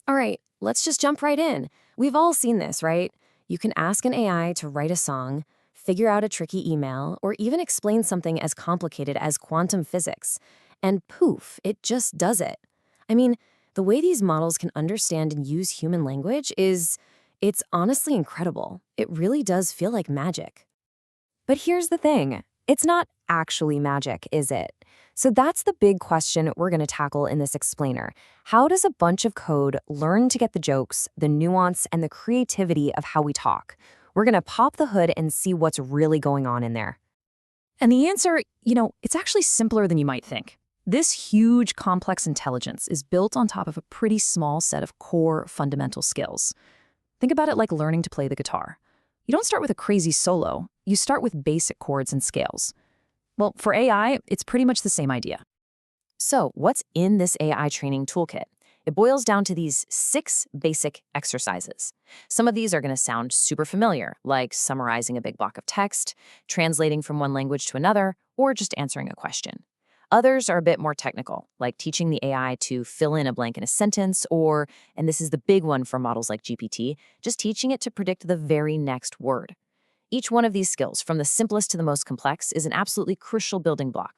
All right, let's just jump right in. We've all seen this, right? You can ask an AI to write a song, figure out a tricky email, or even explain something as complicated as quantum physics. And poof, it just does it. I mean, the way these models can understand and use human language it's honestly incredible. It really does feel like magic. But here's the thing. It's not actually magic, is it? So that's the big question we're going to tackle in this explainer. How does a bunch of code learn to get the jokes, the nuance, and the creativity of how we talk? We're going to pop the hood and see what's really going on in there. And the answer, it's actually simpler than you might think. This huge, complex intelligence is built on top of a pretty small set of core fundamental skills. Think about it like learning to play the guitar. You don't start with a crazy solo. You start with basic chords and scales. Well, for AI, it's pretty much the same idea. So what's in this AI training toolkit? It boils down to these 6 basic exercises. Some of these are going to sound super familiar, like summarizing a big block of text, translating from one language to another, or just answering a question. Others are a bit more technical, like teaching the AI to fill in a blank in a sentence, or, and this is the big one for models like GPT, just teaching it to predict the very next word. Each one of these skills, from the simplest to the most complex, is an absolutely crucial building block.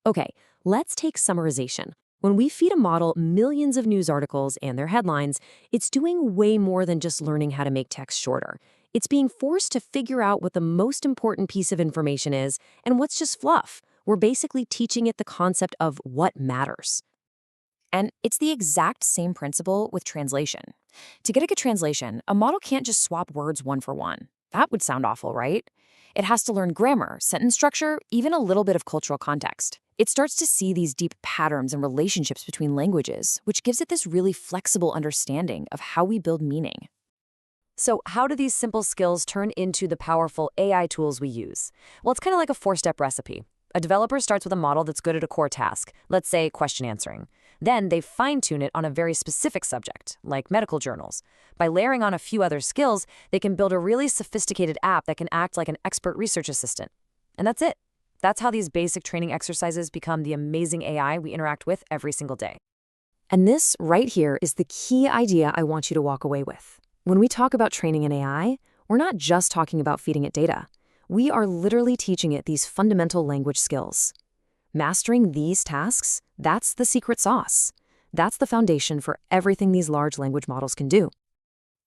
Okay, let's take summarization. When we feed a model millions of news articles and their headlines, it's doing way more than just learning how to make text shorter. It's being forced to figure out what the most important piece of information is and what's just fluff. We're basically teaching it the concept of what matters. And it's the exact same principle with translation. To get a good translation, a model can't just swap words one for one. That would sound awful, right? It has to learn grammar, sentence structure, even a little bit of cultural context. It starts to see these deep patterns and relationships between languages, which gives it this really flexible understanding of how we build meaning. So how do these simple skills turn into the powerful AI tools we use? Well, it's kind of like a 4-step recipe. A developer starts with a model that's good at a core task, let's say question answering. Then they fine-tune it on a very specific subject, like medical journals. By layering on a few other skills, they can build a really sophisticated app that can act like an expert research assistant. And that's it. That's how these basic training exercises become the amazing AI we interact with every single day. And this right here is the key idea I want you to walk away with. When we talk about training an AI, we're not just talking about feeding it data. We are literally teaching it these fundamental language skills. Mastering these tasks, that's the secret sauce. That's the foundation for everything these large language models can do.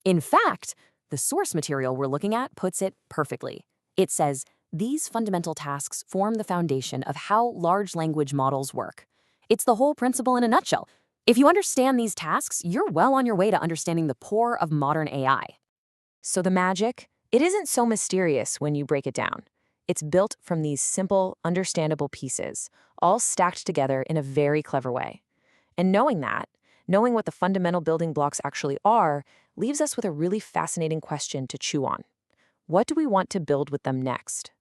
In fact, the source material we're looking at puts it perfectly. It says, these fundamental tasks form the foundation of how large language models work. It's the whole principle in a nutshell. If you understand these tasks, you're well on your way to understanding the core of modern AI. So the magic? It isn't so mysterious when you break it down. It's built from these simple, understandable pieces, all stacked together in a very clever way. And knowing what the fundamental building blocks actually are, leaves us with a really fascinating question to chew on. What do we want to build with them next?